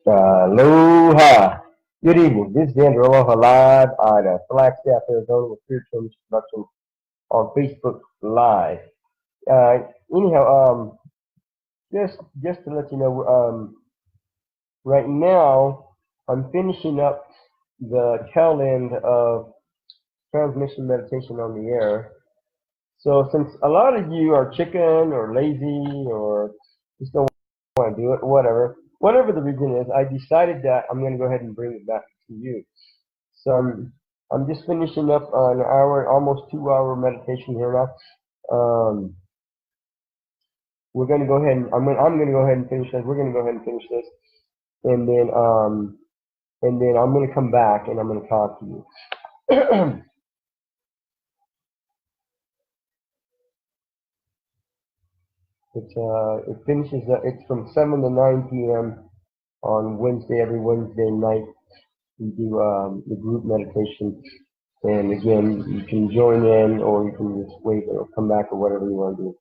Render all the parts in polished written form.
Aloha. Good evening. This is Andrew Aloha live out of Flagstaff, Arizona with Pure Change Production on Facebook Live. Uh, anyhow, just to let you know, right now I'm finishing up the tail end of transmission meditation on the air. So since a lot of you are chicken or lazy or just don't want to do it, whatever the reason is, I decided that I'm going to go ahead and bring it back to you. So I'm just finishing up an hour, almost 2 hour meditation here now. We're going to go ahead and I'm going to go ahead and finish this. We're going to go ahead and finish this, and then I'm going to come back and I'm going to talk to you. It finishes. It's from 7 to 9 p.m. on Wednesday. Every Wednesday night we do the group meditation. And again, you can join in, or you can just wait or come back, or whatever you want to do.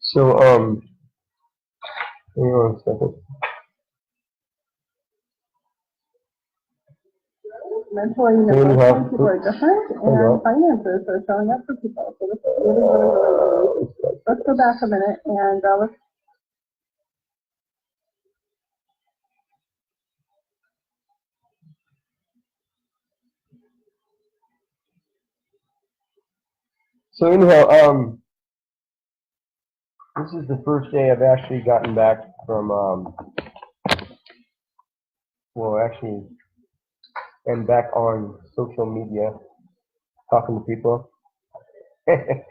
So, hang on a second. Mentoring the first people are different, and finances are showing up for people. So this is really, really, really, really. Let's go back a minute and let's. So anyhow, this is the first day I've actually gotten back from, well, actually, and back on social media, talking to people. I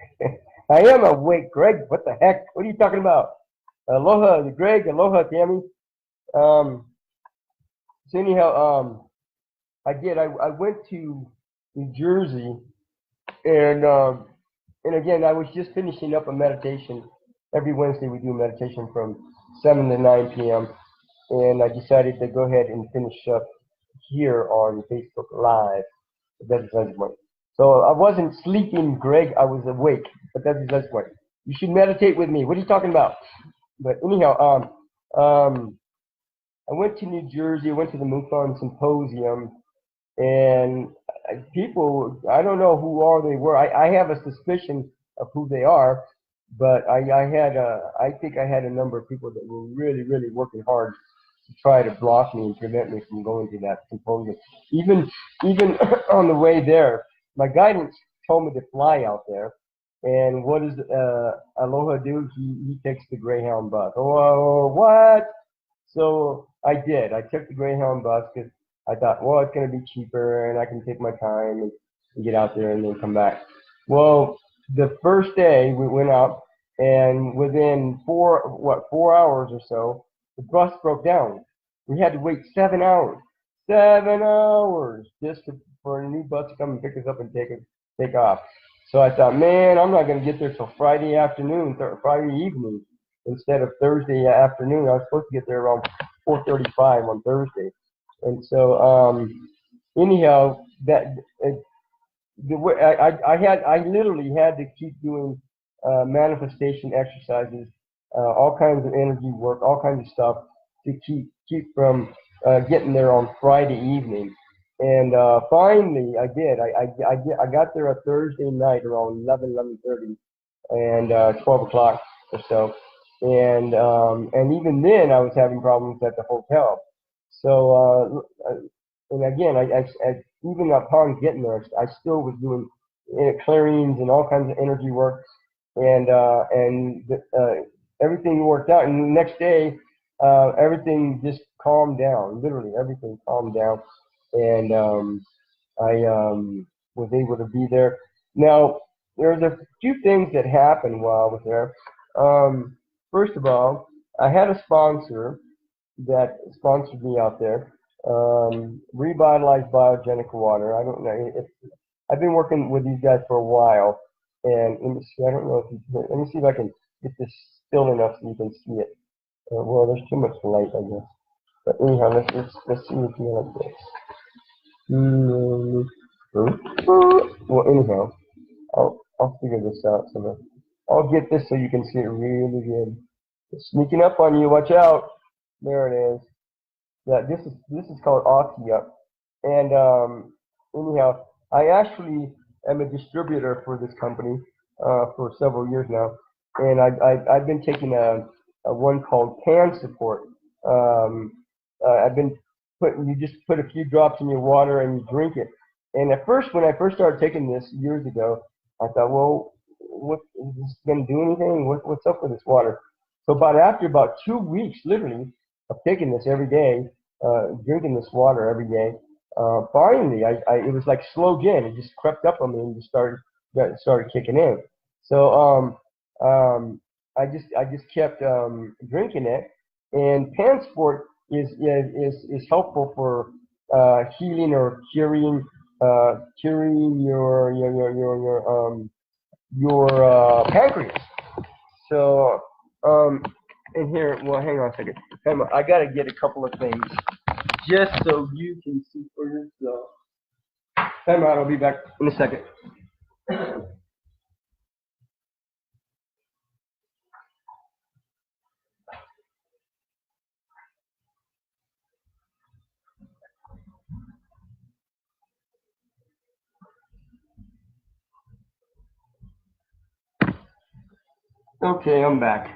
am awake, Greg. What the heck? What are you talking about? Aloha, Greg. Aloha, Tammy. So anyhow, I did. I went to New Jersey, and again, I was just finishing up a meditation. Every Wednesday we do meditation from 7 to 9 p.m. And I decided to go ahead and finish up here on Facebook Live. That's the point. So I wasn't sleeping, Greg. I was awake. But that's the point. You should meditate with me. What are you talking about? But anyhow, I went to New Jersey. I went to the MUFON symposium, and people, I don't know who all they were. I have a suspicion of who they are, but I think I had a number of people that were really, really working hard to try to block me and prevent me from going to that symposium. Even on the way there, my guidance told me to fly out there. And what does Aloha do? He takes the Greyhound bus. Oh, what? So I did. I took the Greyhound bus because I thought, well, it's going to be cheaper and I can take my time and get out there and then come back. Well, the first day we went out, and within 4 hours or so, the bus broke down. We had to wait 7 hours. 7 hours just for a new bus to come and pick us up and take off. So I thought, man, I'm not going to get there till Friday afternoon, Friday evening, instead of Thursday afternoon. I was supposed to get there around 4:35 on Thursday. And so, anyhow, I literally had to keep doing manifestation exercises, all kinds of energy work, all kinds of stuff to keep from getting there on Friday evening. And finally, I did. I got there a Thursday night around 11:30, and 12 o'clock or so. And even then, I was having problems at the hotel. So, and again, I even upon getting there, I still was doing clearings and all kinds of energy work, and everything worked out. And the next day, everything just calmed down. Literally, everything calmed down, and I was able to be there. Now, there's a few things that happened while I was there. First of all, I had a sponsor that sponsored me out there. Revitalized Biogenic water. I don't know. I've been working with these guys for a while, and let me see. I don't know if you can. Let me see if I can get this still enough so you can see it. Well, there's too much light, I guess. But anyhow, let's see if you like this. Well, anyhow, I'll figure this out. So I'll get this so you can see it really good. It's sneaking up on you. Watch out. There it is. Yeah, this is called Oxy Up. And anyhow, I actually am a distributor for this company for several years now, and I've been taking a one called Pan Support. I've been you just put a few drops in your water and you drink it. And at first, when I first started taking this years ago, I thought, well, what is this going to do anything? What's up with this water? So after about 2 weeks, literally, of taking this every day, drinking this water every day, finally, it was like slow gin. It just crept up on me and just started kicking in. So I just kept drinking it. And Pansport is helpful for healing or curing your pancreas. So and here, well, hang on a second. I got to get a couple of things just so you can see for yourself. Time out. I'll be back in a second. Okay, I'm back.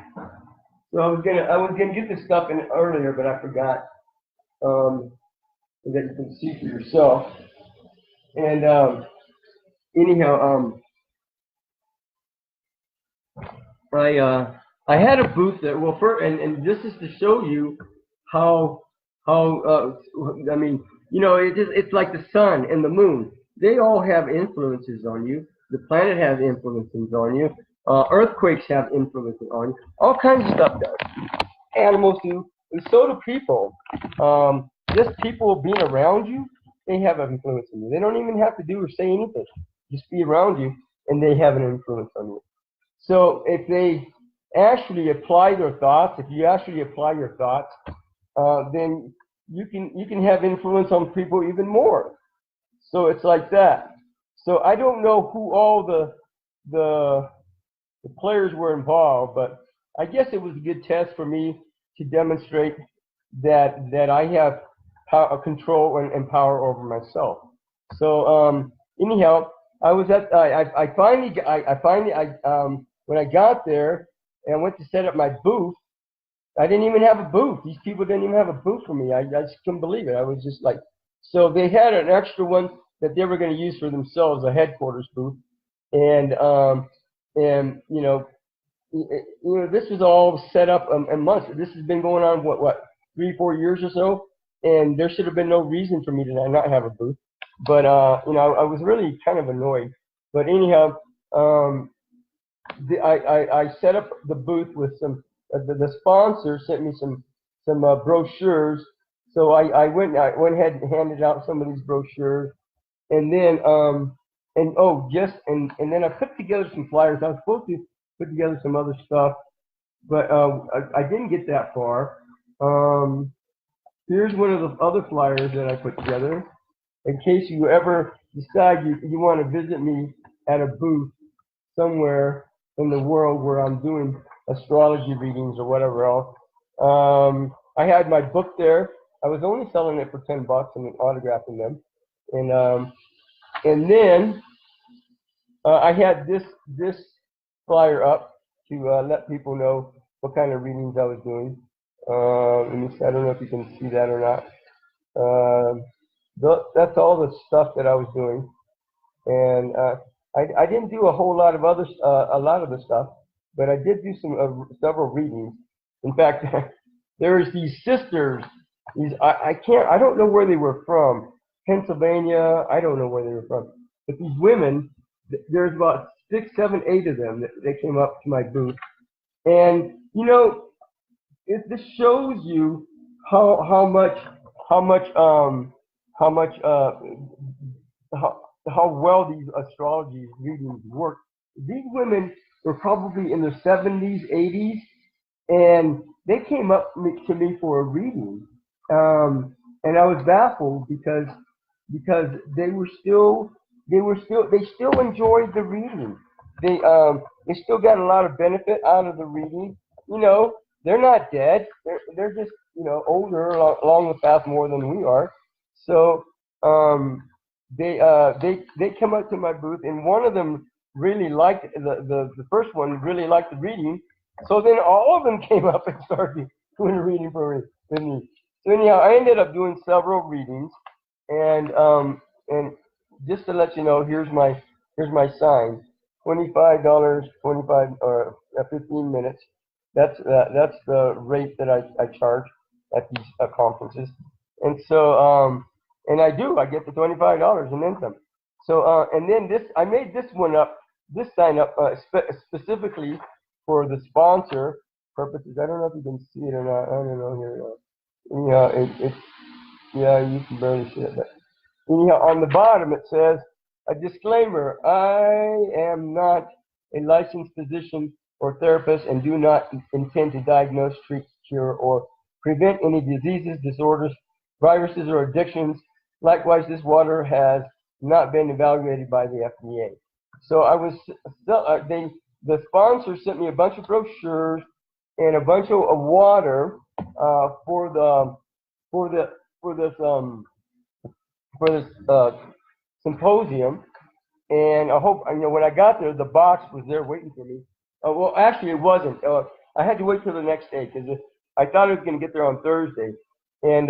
So I was gonna get this stuff in earlier, but I forgot. That you can see for yourself. And anyhow, I had a booth there. Well, and this is to show you how I mean, it's like the sun and the moon. They all have influences on you. The planet has influences on you. Earthquakes have influences on you. All kinds of stuff does. Animals do, and so do people. Just people being around you, they have an influence on you. They don't even have to do or say anything. Just be around you, and they have an influence on you. So if they actually apply their thoughts, if you actually apply your thoughts, then you can have influence on people even more. So it's like that. So I don't know who all the players were involved, but I guess it was a good test for me to demonstrate that I have control and power over myself. So anyhow, I was at I finally when I got there and I went to set up my booth, I didn't even have a booth. These people didn't even have a booth for me. I just couldn't believe it. I was just like, so they had an extra one that they were going to use for themselves, a headquarters booth, and this was all set up in months. This has been going on what 3-4 years or so, and there should have been no reason for me to not have a booth. But I was really kind of annoyed. But anyhow, I set up the booth with some. The sponsor sent me some brochures, so I went ahead and handed out some of these brochures, and then then I put together some flyers. I was supposed to put together some other stuff, but I didn't get that far. Here's one of the other flyers that I put together. In case you ever decide you want to visit me at a booth somewhere in the world where I'm doing astrology readings or whatever else. I had my book there. I was only selling it for $10 and autographing them. And then I had this flyer up to let people know what kind of readings I was doing. Let me see, I don't know if you can see that or not. That's all the stuff that I was doing. And I didn't do a whole lot of a lot of the stuff, but I did do some several readings. In fact, there's these sisters. I don't know where they were from. Pennsylvania. I don't know where they were from. But these women, there's about 6, 7, 8 of them that they came up to my booth, and this shows you how much how much how much how well these astrology readings work. These women were probably in their 70s, 80s, and they came up to me for a reading, and I was baffled because they still enjoyed the reading. They still got a lot of benefit out of the reading. They're not dead. They're just older along the path more than we are. So they come up to my booth, and one of them really liked the first one really liked the reading. So then all of them came up and started doing a reading for me. So anyhow, I ended up doing several readings, and just to let you know, here's my sign. $25, 25 or 15 minutes. That's the rate that I charge at these conferences, and so and I get the $25 and then some. So and then I made this sign up specifically for the sponsor purposes. I don't know if you can see it or not. I don't know here. Yeah, you can barely see it, but anyhow, on the bottom it says a disclaimer: I am not a licensed physician or therapist and do not intend to diagnose, treat, cure, or prevent any diseases, disorders, viruses, or addictions. Likewise, this water has not been evaluated by the FDA. So the sponsor sent me a bunch of brochures and a bunch of water for this symposium. And I hope when I got there, the box was there waiting for me. Well, actually, it wasn't. I had to wait till the next day because I thought it was going to get there on Thursday, and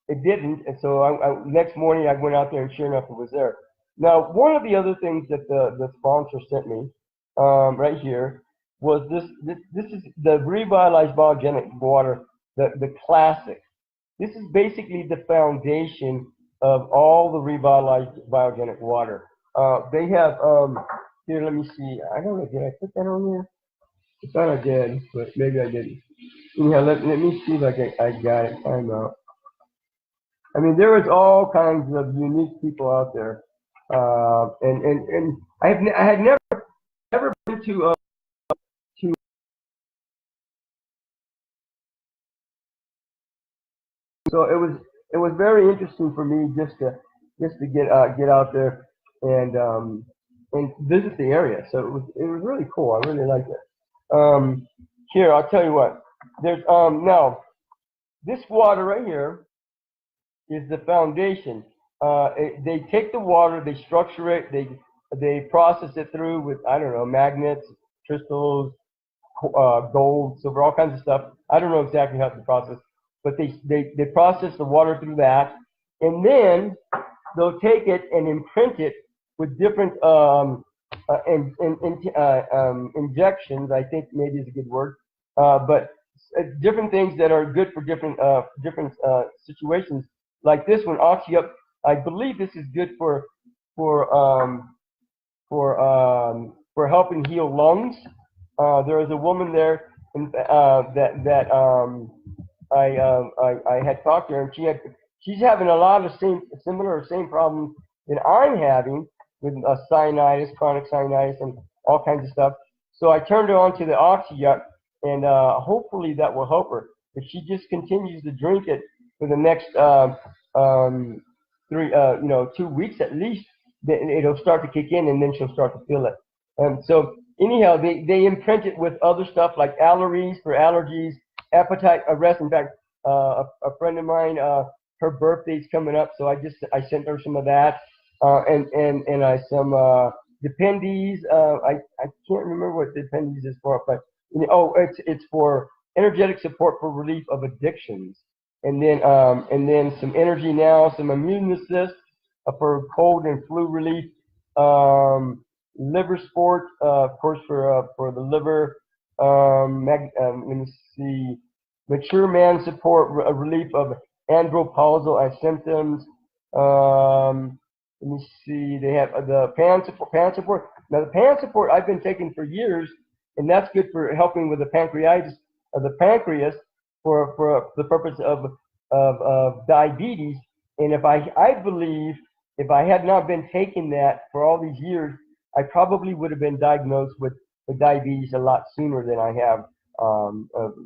it didn't. And so next morning I went out there, and sure enough, it was there. Now, one of the other things that the sponsor sent me right here was this. This is the Revitalized Biogenic water, the classic. This is basically the foundation of all the Revitalized Biogenic water. They have here. Let me see. I don't know. Did I put that on there? I thought I did, but maybe I didn't. Anyhow, let me see if I got it. Time out. I mean, there was all kinds of unique people out there, and I had never been to so it was very interesting for me just to get out there and visit the area. So it was really cool. I really liked it. Here, I'll tell you what. There's now this water right here is the foundation. They take the water, they structure it, they process it through with, I don't know, magnets, crystals, gold, silver, all kinds of stuff. I don't know exactly how to process, but they process the water through that, and then they'll take it and imprint it with different injections. I think maybe is a good word, but different things that are good for different situations. Like this one, Oxyup, I believe this is good for helping heal lungs. There was a woman there that I had talked to her, and she's having a lot of similar problems that I'm having with sinusitis, chronic sinusitis, and all kinds of stuff. So I turned her on to the Oxyup, and hopefully that will help her. If she just continues to drink it for the next 2 weeks at least, then it'll start to kick in, and then she'll start to feel it. So anyhow, they imprint it with other stuff like allergies for allergies, appetite arrest. In fact, a friend of mine, her birthday's coming up, so I sent her some of that, and some Dependies. I can't remember what Dependies is for, but it's for energetic support for relief of addictions, and then some energy now, some immune assist, for cold and flu relief. Liver sport, of course, for the liver. Let me see. Mature man support, relief of andropausal symptoms. Let me see. They have the pan support. Now the pan support I've been taking for years, and that's good for helping with the pancreatitis of the pancreas for the purpose of diabetes. And I believe if I had not been taking that for all these years, I probably would have been diagnosed with diabetes a lot sooner than I have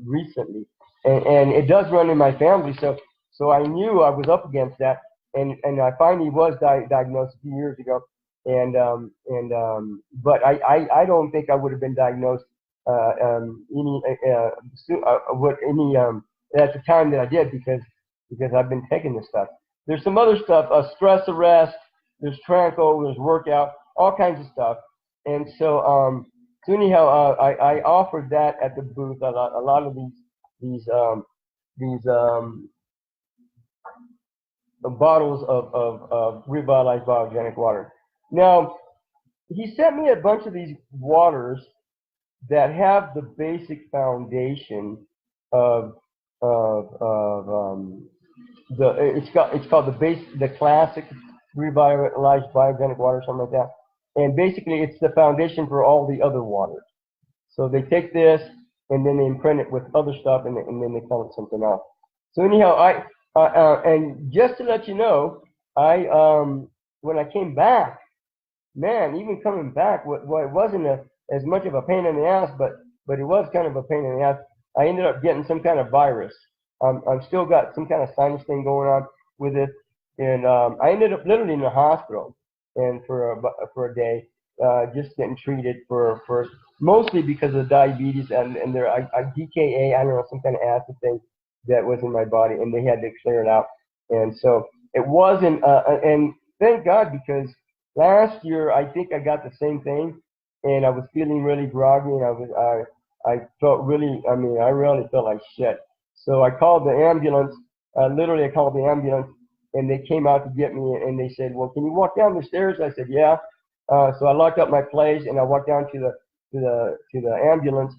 recently. And it does run in my family, so I knew I was up against that, and I finally was diagnosed a few years ago, but I don't think I would have been diagnosed at the time that I did because I've been taking this stuff. There's some other stuff, stress arrest, there's Tranquil, there's workout, all kinds of stuff, and so anyhow, I offered that at the booth. A lot of these bottles of Revitalized Biogenic water. Now, he sent me a bunch of these waters that have the basic foundation of it's called the classic Revitalized Biogenic water, something like that. And basically, it's the foundation for all the other waters. So they take this and then they imprint it with other stuff, and then they call it something else. So anyhow, and just to let you know, when I came back, man, even coming back, it wasn't as much of a pain in the ass, but it was kind of a pain in the ass. I ended up getting some kind of virus. I've still got some kind of sinus thing going on with it, and I ended up literally in the hospital, and for a day, just getting treated for mostly because of diabetes and their DKA, I don't know, some kind of acid thing that was in my body, and they had to clear it out. And so it wasn't, and thank God, because last year I think I got the same thing, and I was feeling really groggy, and I felt really, I really felt like shit. So I called the ambulance. Literally, I called the ambulance, and they came out to get me, and they said, "Well, can you walk down the stairs?" I said, "Yeah." So I locked up my place, and I walked down to the ambulance,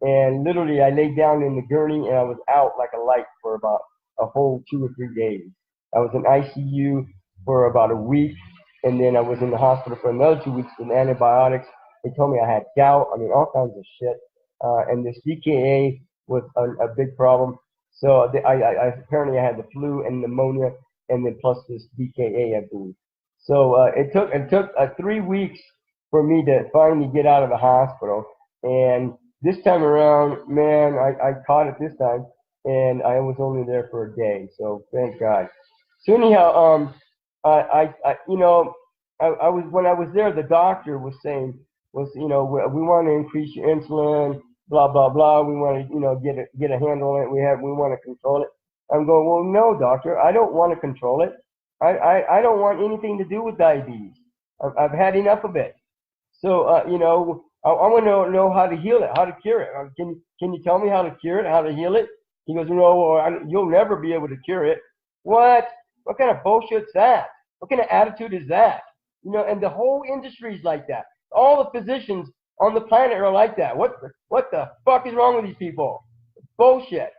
and literally I laid down in the gurney, and I was out like a light for about a whole 2 or 3 days. I was in ICU for about a week, and then I was in the hospital for another 2 weeks with antibiotics. They told me I had gout, all kinds of shit, and this DKA was a big problem. So I apparently I had the flu and pneumonia, and then plus this DKA, I believe. So it took 3 weeks for me to finally get out of the hospital. And this time around, man, I caught it this time, and I was only there for a day. So thank God. So anyhow, when I was there, the doctor was saying, we want to increase your insulin, blah blah blah. We want to get a handle on it. We want to control it. I'm going, well, no, doctor, I don't want to control it. I don't want anything to do with diabetes. I've had enough of it. So I want to know how to heal it, how to cure it. Can you tell me how to cure it, how to heal it? He goes, no, you'll never be able to cure it. What? What kind of bullshit's that? What kind of attitude is that? And the whole industry is like that. All the physicians on the planet are like that. What the fuck is wrong with these people? Bullshit.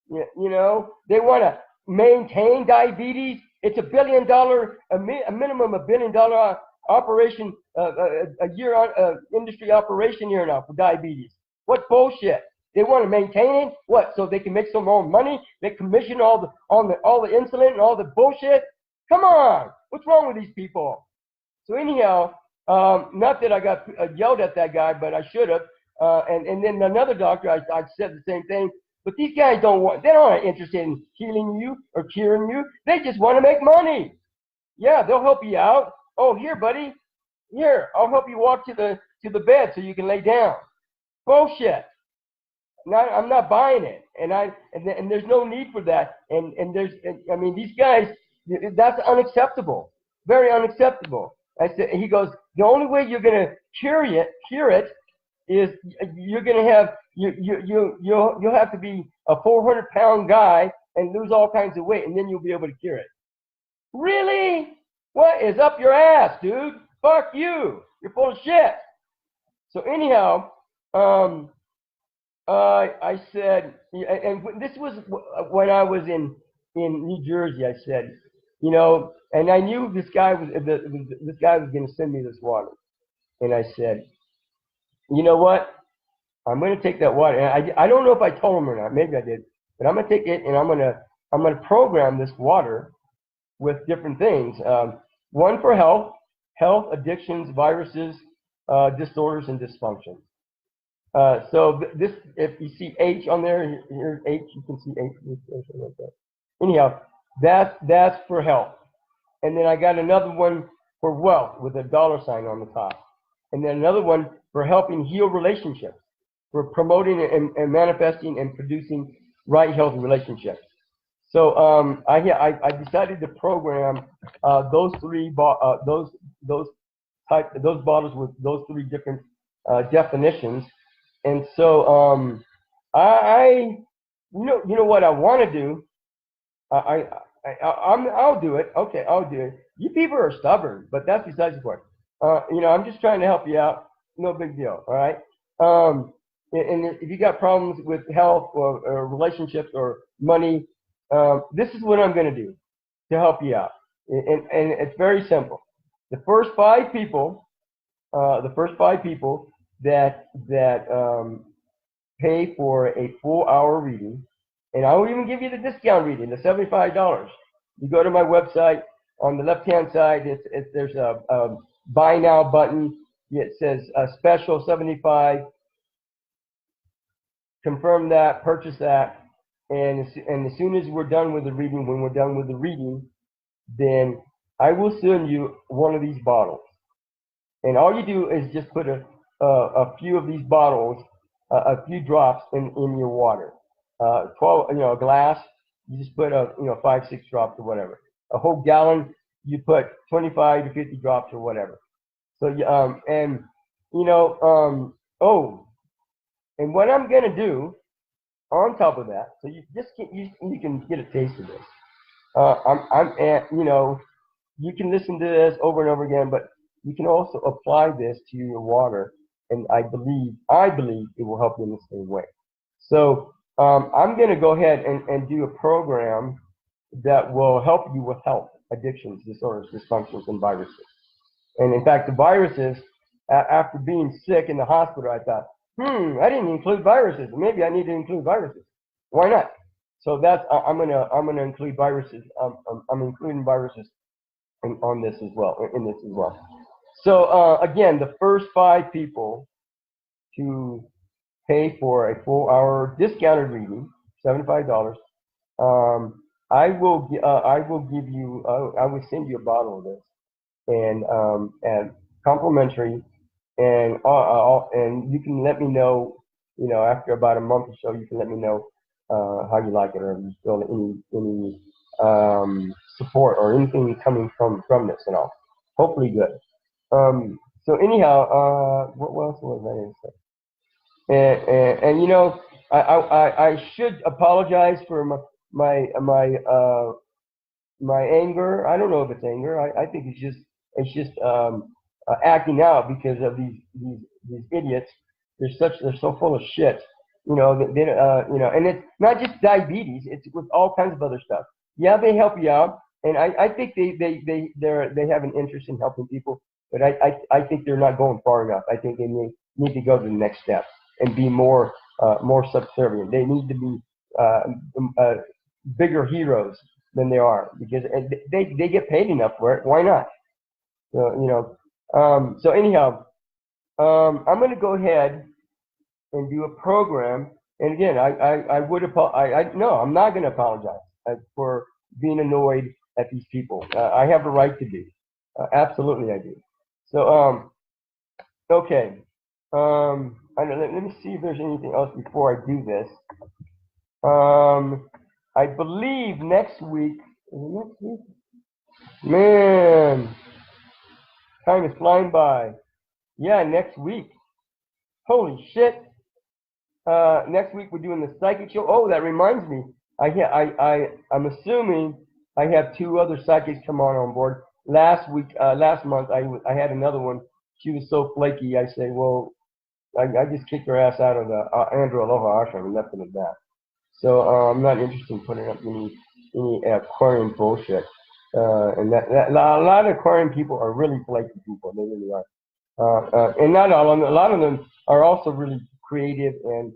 They want to maintain diabetes. It's a minimum $1 billion operation, a year industry operation here now for diabetes. What bullshit? They want to maintain it. What? So they can make some more money? They commission all the insulin and all the bullshit. Come on, what's wrong with these people? So anyhow, not that I got yelled at that guy, but I should have. And then another doctor, I said the same thing. But these guys they're not interested in healing you or curing you. They just want to make money. Yeah, they'll help you out. Oh, here, buddy. Here, I'll help you walk to the bed so you can lay down. Bullshit. I'm not buying it. And there's no need for that. And these guys, that's unacceptable. Very unacceptable. He goes, the only way you're going to cure it is you're going to have you'll have to be a 400-pound guy and lose all kinds of weight, and then you'll be able to cure it. Really? What is up your ass, dude? Fuck you. You're full of shit. So anyhow, I said, and this was when I was in New Jersey. I said, and I knew this guy was going to send me this water, and I said, you know what? I'm going to take that water, and I don't know if I told him or not. Maybe I did, but I'm going to take it, and I'm going to program this water with different things. One for health, addictions, viruses, disorders, and dysfunctions. So this, if you see H on there, here's H. You can see H. Like that. Anyhow, that's for health. And then I got another one for wealth with a $ sign on the top. And then another one for helping heal relationships, for promoting and manifesting and producing right, healthy relationships. So I decided to program those bottles with those three different definitions. And so you know what I want to do. I'll do it. Okay, I'll do it. You people are stubborn, but that's besides the point. I'm just trying to help you out. No big deal. All right. And if you got problems with health or relationships or money, this is what I'm going to do to help you out. And it's very simple. The first five people that pay for a full hour reading, and I will even give you the discount reading, the $75. You go to my website, on the left-hand side, there's a buy now button. It says special 75. Confirm that, purchase that, and as soon as we're done with the reading, when we're done with the reading, then I will send you one of these bottles. And all you do is just put a few of these bottles, a few drops in your water. 12, a glass, you just put 5, 6 drops or whatever. A whole gallon, you put 25 to 50 drops or whatever. So and and what I'm gonna do on top of that, so you can get a taste of this. You can listen to this over and over again, but you can also apply this to your water, and I believe it will help you in the same way. So I'm going to go ahead and do a program that will help you with health, addictions, disorders, dysfunctions, and viruses. And in fact, the viruses, after being sick in the hospital, I thought, I didn't include viruses. Maybe I need to include viruses. Why not? So that's I'm gonna include viruses. I'm including viruses on this as well. In this as well. So again, the first 5 people to pay for a full hour discounted reading, $75. I will give you. I will send you a bottle of this, and complimentary, and you can let me know. After about a month or so, you can let me know how you like it, or if you feel any support or anything coming from this and all. Hopefully good. So anyhow, what else was I going to say? And I should apologize for my anger. I don't know if it's anger. I think it's just acting out because of these idiots. They're so full of shit. And it's not just diabetes. It's with all kinds of other stuff. Yeah, they help you out, and I think they have an interest in helping people, but I think they're not going far enough. I think they need to go to the next step and be more subservient. They need to be bigger heroes than they are, because they get paid enough for it. Why not? So so anyhow, I'm going to go ahead and do a program. And again, I'm not going to apologize for being annoyed at these people. I have a right to be. Absolutely, I do. So okay. Let me see if there's anything else before I do this. I believe next week. Man, time is flying by. Yeah, next week. Holy shit. Next week we're doing the psychic show. Oh, that reminds me. I'm assuming I have 2 other psychics come on board. last month, I had another one. She was so flaky. I say, well, I just kicked her ass out of the Andrew Aloha ashram and left it at that. So I'm not interested in putting up any aquarium bullshit. And a lot of aquarium people are really flaky people. They really are. And not all of them. A lot of them are also really creative and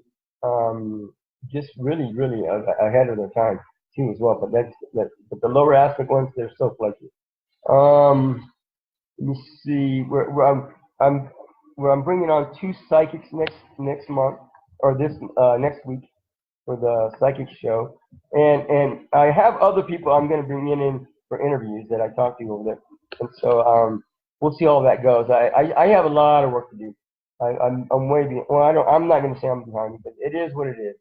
just really, really ahead of their time too as well. But but the lower aspect ones, they're so flaky. Let me see. I'm bringing on 2 psychics next month or this next week for the psychic show, and I have other people I'm going to bring in for interviews that I talked to over there, and so we'll see how that goes. I have a lot of work to do. I'm way behind. Well, I'm not going to say I'm behind, but it is what it is.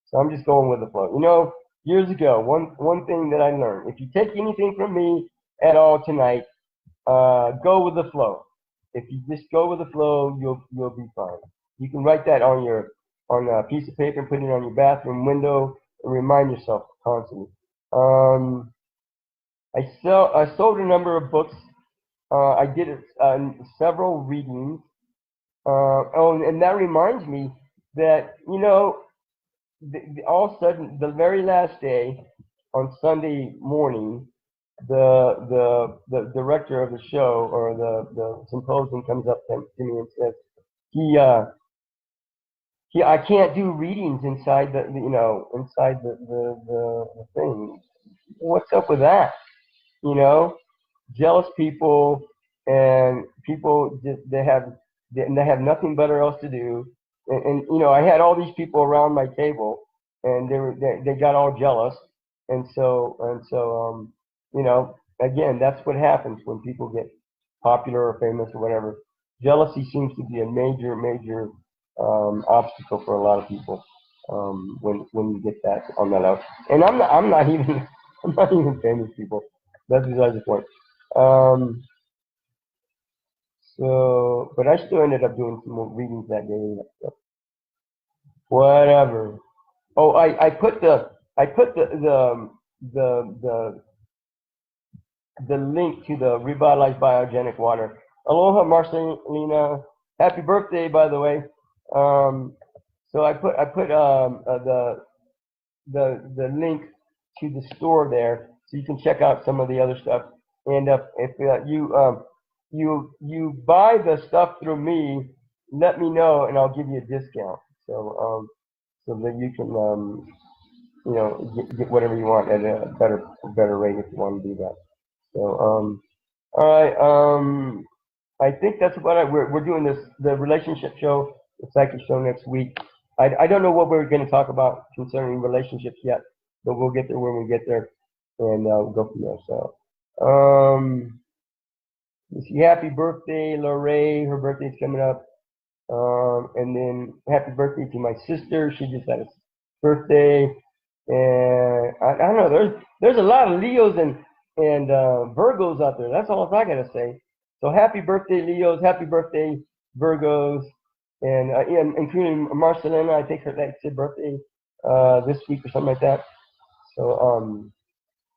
So I'm just going with the flow. You know, years ago, one thing that I learned: if you take anything from me at all tonight, go with the flow. If you just go with the flow, you'll be fine. You can write that on a piece of paper and put it on your bathroom window and remind yourself constantly. I sold a number of books. I did several readings. And that reminds me that, you know, all of a sudden, the very last day, on Sunday morning, the director of the show or the symposium comes up to me and says, I can't do readings inside the thing. What's up with that? You know, jealous people and people they have nothing better else to do. And you know, I had all these people around my table, and they got all jealous, and so you know, again, that's what happens when people get popular or famous or whatever. Jealousy seems to be a major obstacle for a lot of people when you get that on that level. And I'm not even I'm not even famous, people. That's besides the point. So, but I still ended up doing some more readings that day. Whatever. Oh, I put the link to the Revitalized Biogenic water. Aloha, Marcelina. Happy birthday, by the way. So I put the link to the store there, so you can check out some of the other stuff. And if you buy the stuff through me, let me know, and I'll give you a discount. So so that you can you know, get whatever you want at a better rate if you want to do that. So all right. I think that's about it. We're doing the relationship show, the psychic show next week. I don't know what we're going to talk about concerning relationships yet, but we'll get there when we get there, and we'll go from there. So, happy birthday, Lorae. Her birthday's coming up. And then happy birthday to my sister. She just had a birthday. And I don't know. There's a lot of Leos and Virgos out there. That's all I gotta say. So happy birthday, Leos. Happy birthday, Virgos. And including Marcelina. I think that's her birthday this week or something like that. So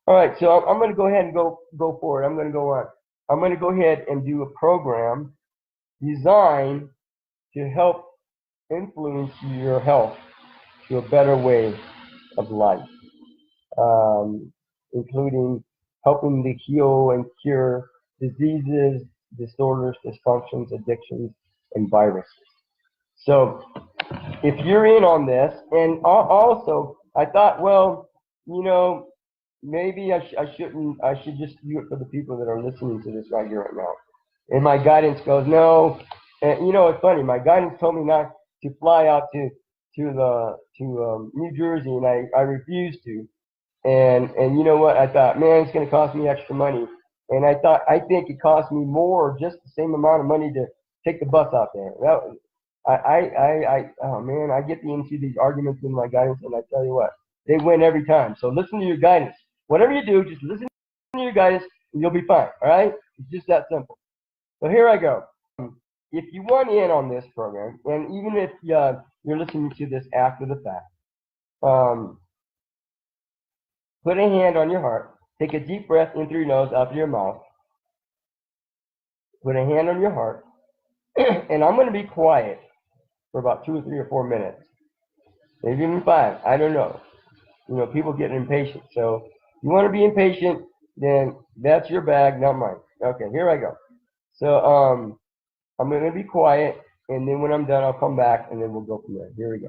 all right. So I'm gonna go ahead and go forward. I'm gonna go on. I'm gonna go ahead and do a program designed to help influence your health to a better way of life, including helping to heal and cure diseases, disorders, dysfunctions, addictions, and viruses. So if you're in on this, and also I thought, well, you know, maybe I should just do it for the people that are listening to this right here, right now. And my guidance goes, no. And you know, it's funny. My guidance told me not to fly out to New Jersey, and I refused to. And you know what? I thought, man, it's going to cost me extra money. And I think it cost me more, just the same amount of money to take the bus out there. Oh man, I get into these arguments with my guidance, and I tell you what, they win every time. So listen to your guidance. Whatever you do, just listen to your guidance, and you'll be fine. All right? It's just that simple. So here I go. If you want in on this program, and even if you're listening to this after the fact, put a hand on your heart, take a deep breath in through your nose, out through your mouth, put a hand on your heart, and I'm going to be quiet for about 2 or 3 or 4 minutes, maybe even 5. I don't know. People get impatient. So if you want to be impatient, then that's your bag, not mine. Okay, here I go. So I'm going to be quiet, and then when I'm done, I'll come back, and then we'll go from there. Here we go.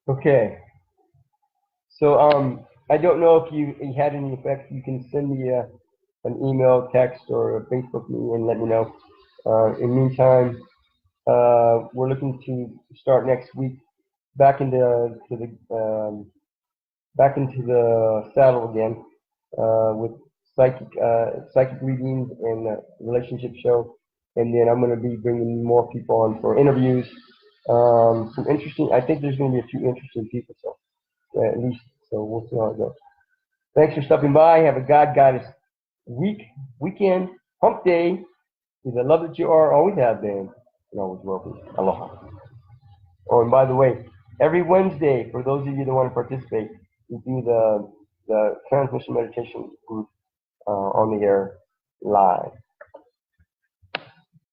Okay. So I don't know if you had any effect. You can send me an email, text, or Facebook me and let me know. In the meantime, we're looking to start next week back back into the saddle again with psychic readings and relationship show, and then I'm going to be bringing more people on for interviews. Some interesting. I think there's going to be a few interesting people. So at least, so we'll see how it goes. Thanks for stopping by. Have a God Goddess weekend, hump day. Be the love that you are, always have been, and always will be. Aloha. Oh, and by the way, every Wednesday, for those of you that want to participate, we do the transmission meditation group on the air live.